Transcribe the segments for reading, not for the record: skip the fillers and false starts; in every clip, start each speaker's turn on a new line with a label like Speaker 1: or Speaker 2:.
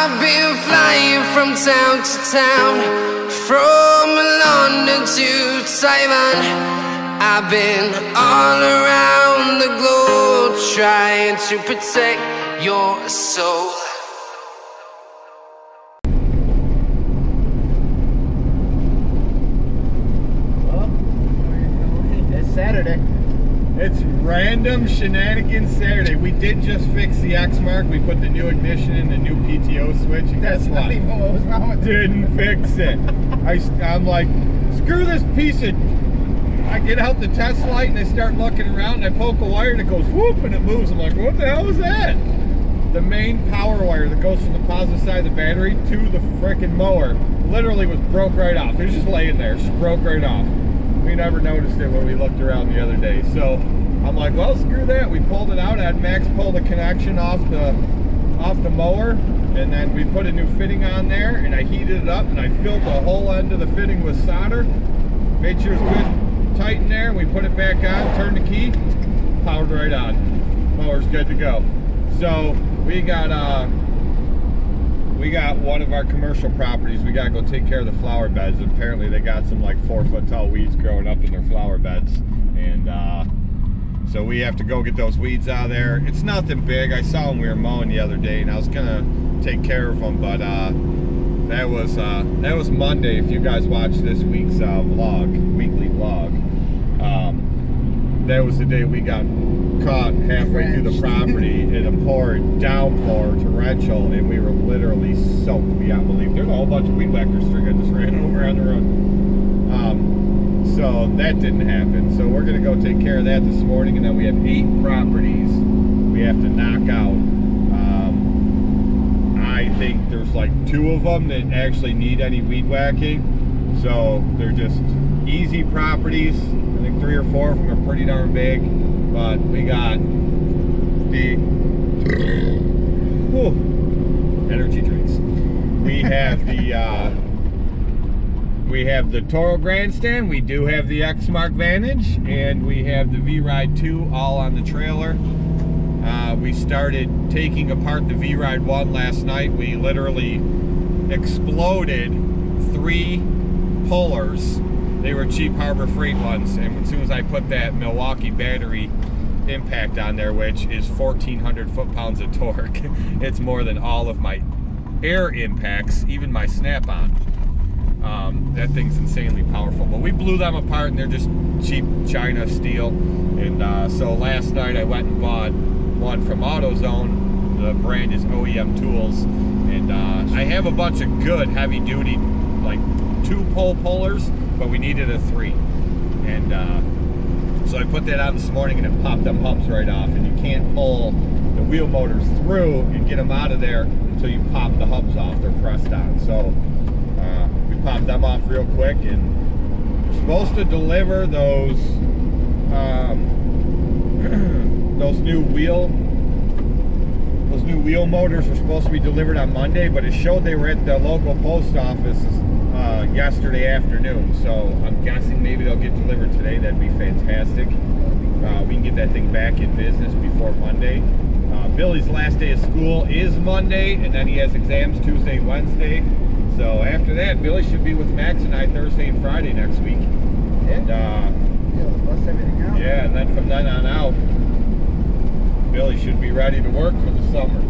Speaker 1: I've been flying from town to town, from London to Taiwan. I've been all around the globe trying to protect your soul.
Speaker 2: Well, it's Saturday.
Speaker 3: It's random shenanigans Saturday. We did just fix the X mark. We put the new ignition in, the new PTO switch, and guess what?
Speaker 2: Not even what was wrong with it.
Speaker 3: Didn't fix it. I'm like, screw this piece of... I get out the test light and I start looking around and I poke a wire and it goes whoop and it moves. I'm like, what the hell is that? The main power wire that goes from the positive side of the battery to the frickin' mower literally was broke right off. It was just laying there, just broke right off. We never noticed it when we looked around the other day. So I'm like, well, screw that. We pulled it out. I had Max pull the connection off the mower, and then we put a new fitting on there, and I heated it up, and I filled the whole end of the fitting with solder. Made sure it was good tight in there. We put it back on, turned the key, powered right on. Mower's good to go. So we got one of our commercial properties. We gotta go take care of the flower beds. Apparently they got some like 4-foot tall weeds growing up in their flower beds, and so we have to go get those weeds out of there. It's nothing big. I saw them, we were mowing the other day, and I was gonna take care of them, but that was Monday. If you guys watched this week's weekly vlog, that was the day we got caught halfway through the property in a downpour, torrential, and we were literally soaked beyond belief. There's a whole bunch of weed whacker string I just ran over on the road. So that didn't happen. So we're gonna go take care of that this morning, and then we have 8 properties we have to knock out. I think there's like 2 of them that actually need any weed whacking. So they're just easy properties. I think 3 or 4 of them are pretty darn big. But we got the energy drinks. We have the Toro Grandstand. We do have the X Mark Vantage, and we have the V-Ride 2 all on the trailer. We started taking apart the V-Ride 1 last night. We literally exploded 3 pullers. They were cheap Harbor Freight ones, and as soon as I put that Milwaukee battery impact on there, which is 1,400 foot-pounds of torque, it's more than all of my air impacts, even my Snap-on. That thing's insanely powerful. But we blew them apart, and they're just cheap China steel. And so last night I went and bought one from AutoZone. The brand is OEM Tools, and I have a bunch of good heavy-duty, like 2-pole pullers, but we needed a 3, and so I put that on this morning, and it popped them hubs right off. And you can't pull the wheel motors through and get them out of there until you pop the hubs off. They're pressed on. So we popped them off real quick, and we're supposed to deliver those new wheel motors are supposed to be delivered on Monday, but it showed they were at the local post office yesterday afternoon, so I'm guessing maybe they'll get delivered today. That'd be fantastic. We can get that thing back in business before Monday. Billy's last day of school is Monday, and then he has exams Tuesday, Wednesday. So after that, Billy should be with Max and I Thursday and Friday next week. And
Speaker 2: bust everything out.
Speaker 3: yeah, and then from then on out, Billy should be ready to work for the summer.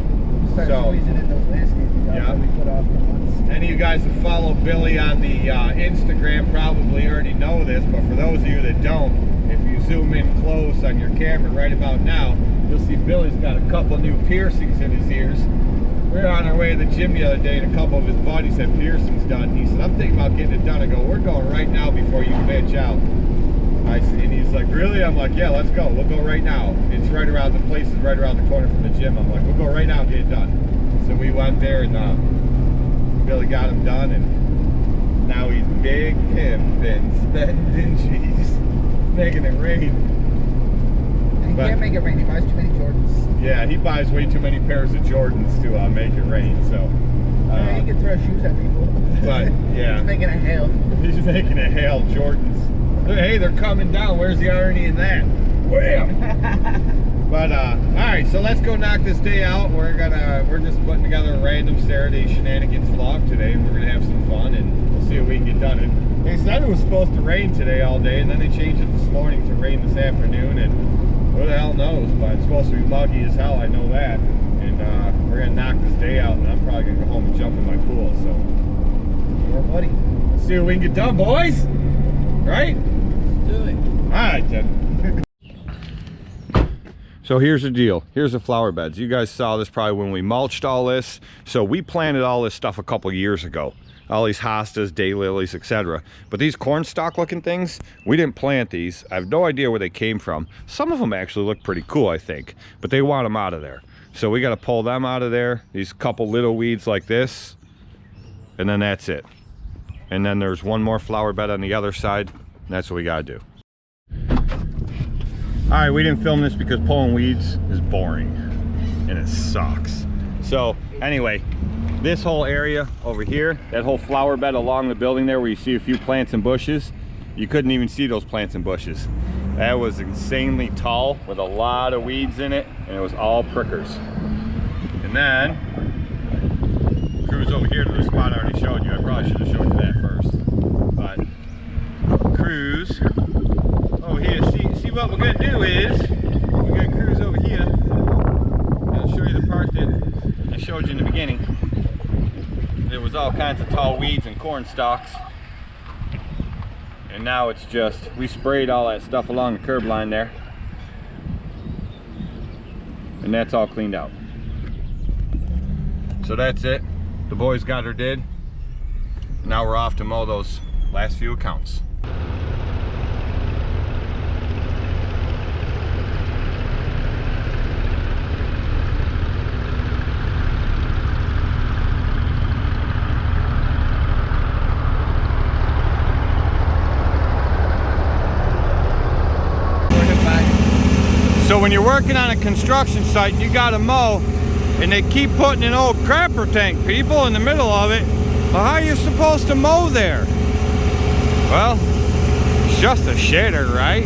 Speaker 2: Start squeezing in those landscaping jobs that we put off for months.
Speaker 3: Any of you guys that follow Billy on the Instagram probably already know this, but for those of you that don't, if you zoom in close on your camera right about now, you'll see Billy's got a couple new piercings in his ears. We were on our way to the gym the other day, and a couple of his buddies had piercings done. He said, I'm thinking about getting it done. I go, we're going right now before you bitch out. And he's like, really? I'm like, yeah, let's go. We'll go right now. It's right around the place, is right around the corner from the gym. I'm like, we'll go right now and get it done. So we went there, and Billy got him done, and now he's big pimping, spending cheese, making it rain.
Speaker 2: And he can't make it rain. He buys too many Jordans.
Speaker 3: Yeah, he buys way too many pairs of Jordans to make it rain. So
Speaker 2: he can throw shoes at people.
Speaker 3: But yeah,
Speaker 2: he's making a hail.
Speaker 3: He's making a hail Jordans. Hey, they're coming down. Where's the irony in that? Wham! But all right, so let's go knock this day out. We're just putting together a random Saturday shenanigans vlog today, and we're gonna have some fun, and we'll see what we can get done. And they said it was supposed to rain today all day, and then they changed it this morning to rain this afternoon, and who the hell knows? But it's supposed to be muggy as hell, I know that. And we're gonna knock this day out, and I'm probably gonna go home and jump in my pool. So,
Speaker 2: More buddy.
Speaker 3: let's see what we can get done, boys. Right?
Speaker 2: Let's do it.
Speaker 3: All right, then. So here's the deal. Here's the flower beds. You guys saw this probably when we mulched all this. So we planted all this stuff a couple years ago. All these hostas, daylilies, etc. But these corn stalk looking things, we didn't plant these. I have no idea where they came from. Some of them actually look pretty cool, I think. But they want them out of there. So we got to pull them out of there. These couple little weeds like this. And then that's it. And then there's one more flower bed on the other side. And that's what we got to do. All right, we didn't film this because pulling weeds is boring and it sucks. So anyway, this whole area over here, that whole flower bed along the building there where you see a few plants and bushes, you couldn't even see those plants and bushes. That was insanely tall with a lot of weeds in it, and it was all prickers. And then, cruise over here to the spot I already showed you. I probably should have showed you that first. But cruise over here. See what we're gonna do is we're gonna cruise over here. I'll show you the part that I showed you in the beginning. There was all kinds of tall weeds and corn stalks, and now it's just, we sprayed all that stuff along the curb line there, and that's all cleaned out. So that's it. The boys got her did. Now we're off to mow those last few accounts. So when you're working on a construction site and you gotta mow, and they keep putting an old crapper tank, people, in the middle of it, well, how are you supposed to mow there? Well, it's just a shitter, right?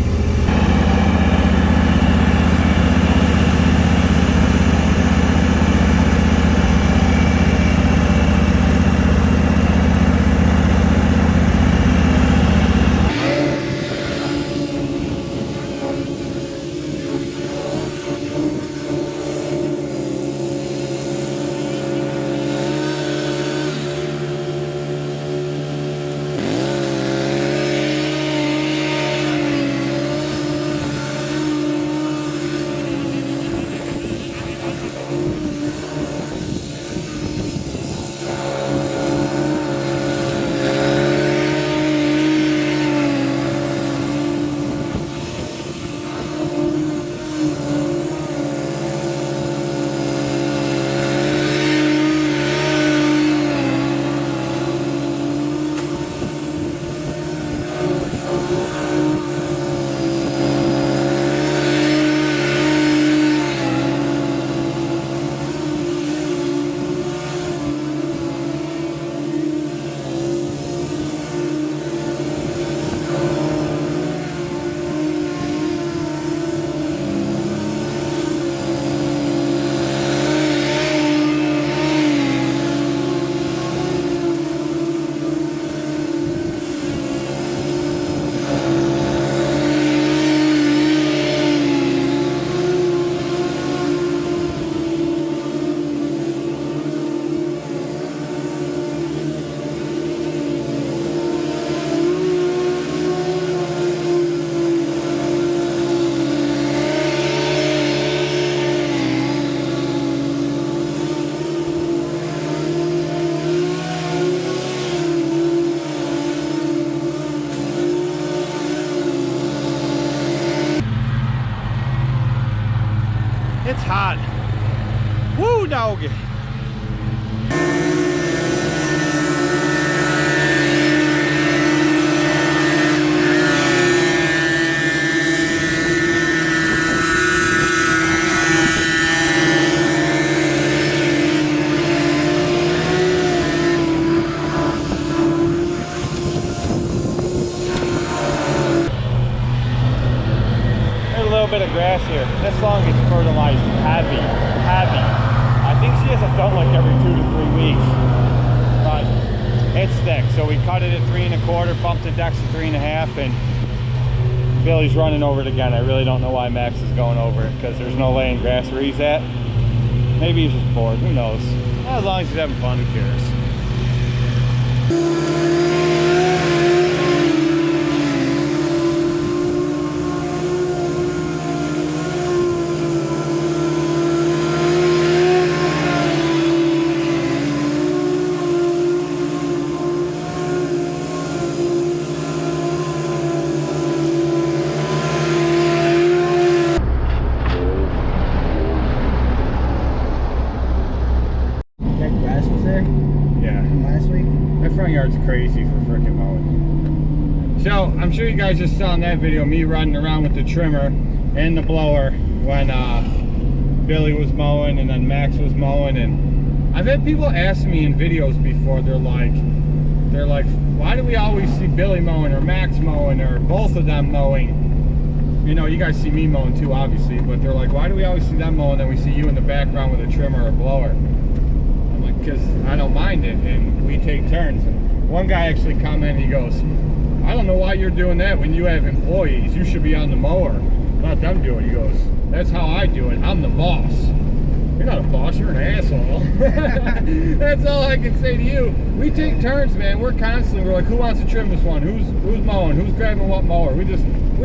Speaker 3: bit of grass here. This lawn gets fertilized heavy. I think she has a done like every 2 to 3 weeks. But it's thick, so we cut it at 3 1/4, bumped the decks to 3 1/2, and Billy's running over it again. I really don't know why Max is going over it, because there's no laying grass where he's at. Maybe he's just bored, who knows? As long as he's having fun, who cares? Crazy for freaking mowing. So I'm sure you guys just saw in that video me running around with the trimmer and the blower when Billy was mowing and then Max was mowing. And I've had people ask me in videos before, they're like, why do we always see Billy mowing or Max mowing or both of them mowing? You know, you guys see me mowing too, obviously, but they're like, why do we always see them mowing and then we see you in the background with a trimmer or blower? I'm like, because I don't mind it and we take turns. One guy actually commented, he goes, I don't know why you're doing that when you have employees. You should be on the mower, not them do it. He goes, that's how I do it. I'm the boss. You're not a boss, you're an asshole. That's all I can say to you. We take turns, man. We're constantly, we're like, who wants to trim this one? Who's mowing? Who's grabbing what mower? We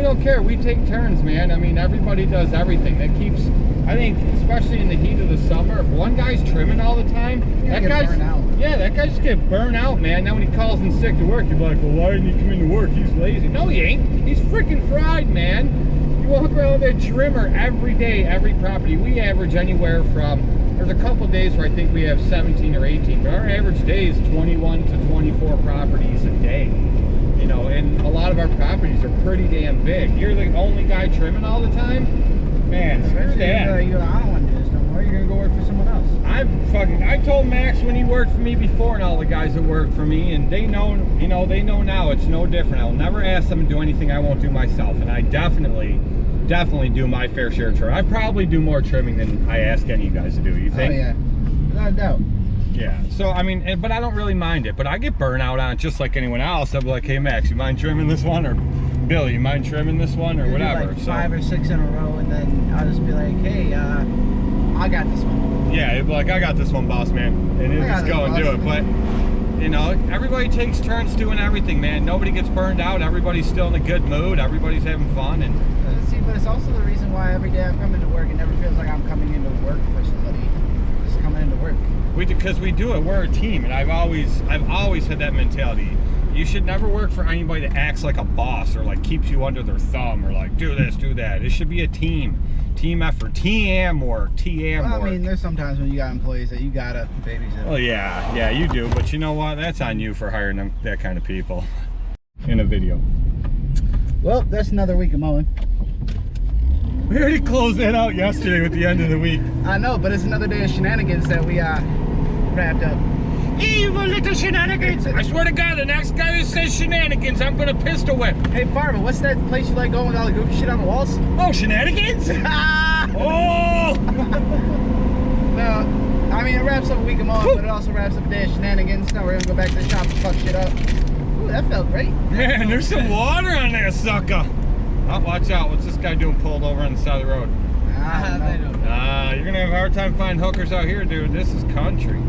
Speaker 3: don't care. We take turns, man. I mean, everybody does everything. That keeps, I think, especially in the heat of the summer, if one guy's trimming all the time, that guy's, yeah, that guy just get burnt out, man. Now when he calls in sick to work, you're like, well, why didn't he come into work? He's lazy. No, he ain't. He's freaking fried, man. You walk around with that trimmer every day, every property. We average anywhere from, there's a couple days where I think we have 17 or 18, but our average day is 21 to 24 properties a day. You know, and a lot of our properties are pretty damn big. You're the only guy trimming all the time? Man, screw that.
Speaker 2: I don't want to do this no more. You're going to go work for someone else.
Speaker 3: I told Max when he worked for me before and all the guys that work for me, and they know, you know, they know now it's no different. I'll never ask them to do anything I won't do myself, and I definitely do my fair share of trim. I probably do more trimming than I ask any of you guys to do, you think?
Speaker 2: Oh yeah, without a doubt.
Speaker 3: Yeah, so I mean, but I don't really mind it, but I get burnt out on it just like anyone else. I'll be like, hey Max, you mind trimming this one? Or Billy, you mind trimming this one? Or whatever.
Speaker 2: Like 5 or 6 in a row, and then I'll just be like, hey, I got this one.
Speaker 3: Yeah, it'd be like, I got this one, boss man, and it'll just go and do it. But you know, everybody takes turns doing everything, man. Nobody gets burned out. Everybody's still in a good mood. Everybody's having fun. And
Speaker 2: see, but it's also the reason why every day I come into work, it never feels like I'm coming into work for somebody. Just coming into work.
Speaker 3: Because we do it. We're a team, and I've always had that mentality. You should never work for anybody that acts like a boss or like keeps you under their thumb or like do this, do that. It should be a team effort, teamwork.
Speaker 2: I mean, there's sometimes when you got employees that you gotta babysit.
Speaker 3: Well, yeah, you do. But you know what? That's on you for hiring them, that kind of people. In a video.
Speaker 2: Well, that's another week of mowing.
Speaker 3: We already closed that out yesterday with the end of the week.
Speaker 2: I know, but it's another day of shenanigans that we wrapped up.
Speaker 3: Evil little shenanigans! I swear to God, the next guy that says shenanigans, I'm gonna pistol whip.
Speaker 2: Hey, Farmer, what's that place you like going with all the goofy shit on the walls?
Speaker 3: Oh, shenanigans? Oh!
Speaker 2: No, I mean, it wraps up a week of mowing, but it also wraps up a day of shenanigans. Now we're gonna go back to the shop and fuck shit up. Ooh, that felt great.
Speaker 3: Man, there's some water on that sucker. Oh, watch out. What's this guy doing pulled over on the side of the road? You're gonna have a hard time finding hookers out here, dude. This is country.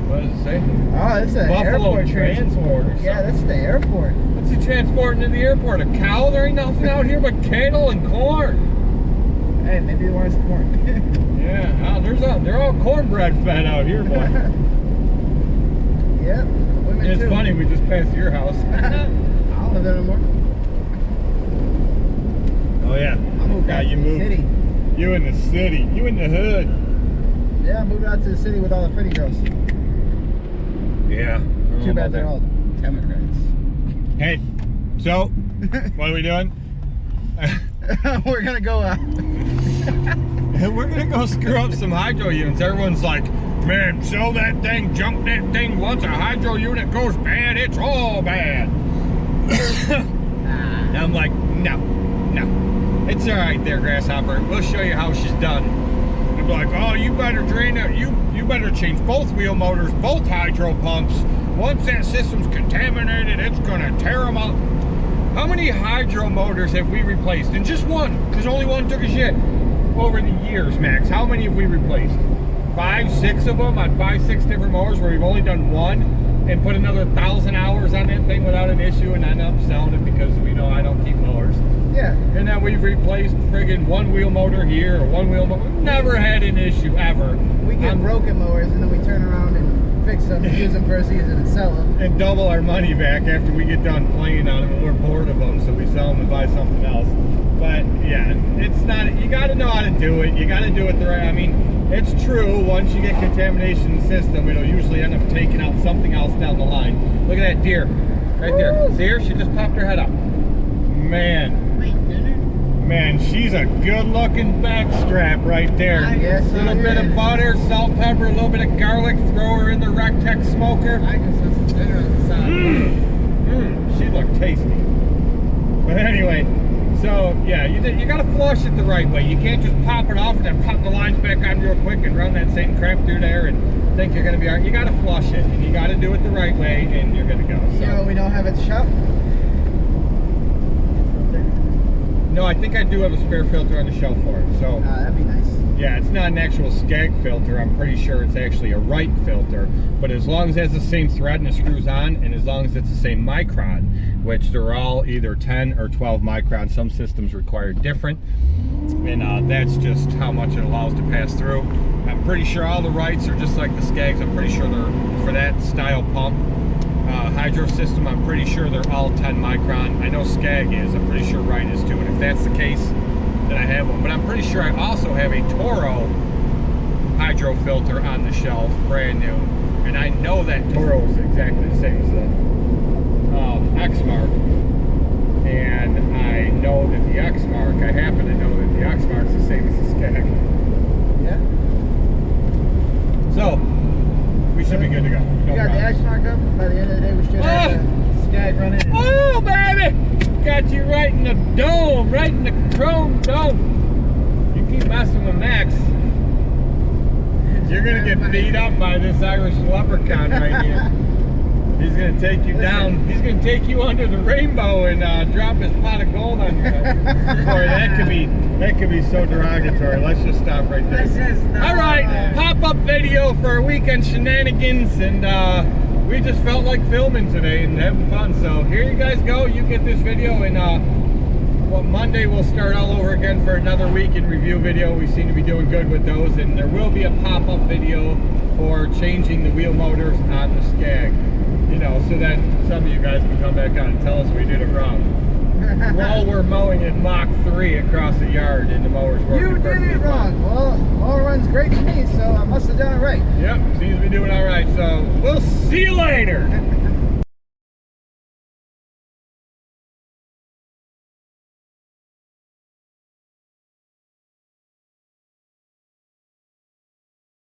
Speaker 3: What does it say?
Speaker 2: Oh, it's an
Speaker 3: Buffalo
Speaker 2: airport
Speaker 3: transport.
Speaker 2: Yeah, that's the airport.
Speaker 3: What's he transporting to the airport? A cow? There ain't nothing out here but cattle and corn.
Speaker 2: Hey, maybe they want some corn.
Speaker 3: Yeah, they're all cornbread fed out here, boy.
Speaker 2: Yep, women
Speaker 3: It's
Speaker 2: too.
Speaker 3: funny, we just passed your house.
Speaker 2: I don't live there anymore.
Speaker 3: Oh yeah.
Speaker 2: I moved out to the city.
Speaker 3: You in the city. You in the hood.
Speaker 2: Yeah, I moved out to the city with all the pretty girls.
Speaker 3: Yeah.
Speaker 2: Too bad they're all immigrants.
Speaker 3: Hey, so what are we doing?
Speaker 2: We're gonna go
Speaker 3: We're gonna go screw up some hydro units. Everyone's like, man, sell that thing, junk that thing. Once a hydro unit goes bad, it's all bad. I'm like, no. It's all right there, Grasshopper. We'll show you how she's done. They'll be like, oh, you better drain it. You better change both wheel motors, both hydro pumps. Once that system's contaminated, it's gonna tear them out. How many hydro motors have we replaced? And just one, because only one took a shit. Over the years, Max, how many have we replaced? 5, 6 of them on 5, 6 different mowers where we've only done one and put another 1,000 hours on that thing without an issue and end up selling it because we know I don't keep mowers.
Speaker 2: Yeah.
Speaker 3: And then we've replaced friggin' one wheel motor here or one wheel motor. Never had an issue ever.
Speaker 2: We get broken mowers and then we turn around and fix them, use them for a season and sell them.
Speaker 3: And double our money back after we get done playing on them and we're bored of them, so we sell them and buy something else. But yeah, it's not, you gotta know how to do it. You gotta do it the right, I mean, it's true, once you get contamination in the system, it'll usually end up taking out something else down the line. Look at that deer, right there. See her? She just popped her head up. Man. Man, she's a good-looking backstrap right there.
Speaker 2: Yes,
Speaker 3: a little bit of butter, salt, pepper, a little bit of garlic. Throw her in the Rectex smoker.
Speaker 2: I guess that's some dinner on the side.
Speaker 3: She'd look tasty. But anyway, so yeah, you gotta flush it the right way. You can't just pop it off and then pop the lines back on real quick and run that same crap through there and think you're gonna be alright. You gotta flush it and you gotta do it the right way and you're gonna go. So.
Speaker 2: You know what we don't have at the shop?
Speaker 3: No, I think I do have a spare filter on the shelf for it. So
Speaker 2: That'd be nice.
Speaker 3: yeah, it's not an actual Skag filter. I'm pretty sure it's actually a Wright filter. But as long as it has the same thread and it screws on, and as long as it's the same micron, which they're all either 10 or 12 micron. Some systems require different. And that's just how much it allows to pass through. I'm pretty sure all the Wrights are just like the Skags. I'm pretty sure they're, for that style pump, hydro system, I'm pretty sure they're all 10 micron. I know Skag is, I'm pretty sure Wright is too, and if that's the case, then I have one. But I'm pretty sure I also have a Toro hydro filter on the shelf, brand new, and I know that Toro is exactly the same as the X-Mark, and I know that the X-Mark, I happen to know that the X-Mark's the same as the Skag.
Speaker 2: Yeah.
Speaker 3: So, we should be good to go.
Speaker 2: We got the X-Mark up. By the end of the day, we should have the Skag running.
Speaker 3: Oh, baby! Got you right in the dome, right in the chrome dome. You keep messing with Max, you're gonna get beat up by this Irish leprechaun right here. He's gonna take you down. He's gonna take you under the rainbow and drop his pot of gold on you. Boy, that could be so derogatory. Let's just stop right there. All right, pop-up video for weekend shenanigans, and we just felt like filming today and having fun. So here you guys go. You get this video, and well, Monday we'll start all over again for another week in review video. We seem to be doing good with those, and there will be a pop-up video for changing the wheel motors on the Skag. You know, so that some of you guys can come back on and tell us we did it wrong. While we're mowing in Mach 3 across the yard and the mower's working
Speaker 2: You did it wrong. Well, mower runs great to me, so I must have done it right.
Speaker 3: Yep, seems to be doing all right. So we'll see you later.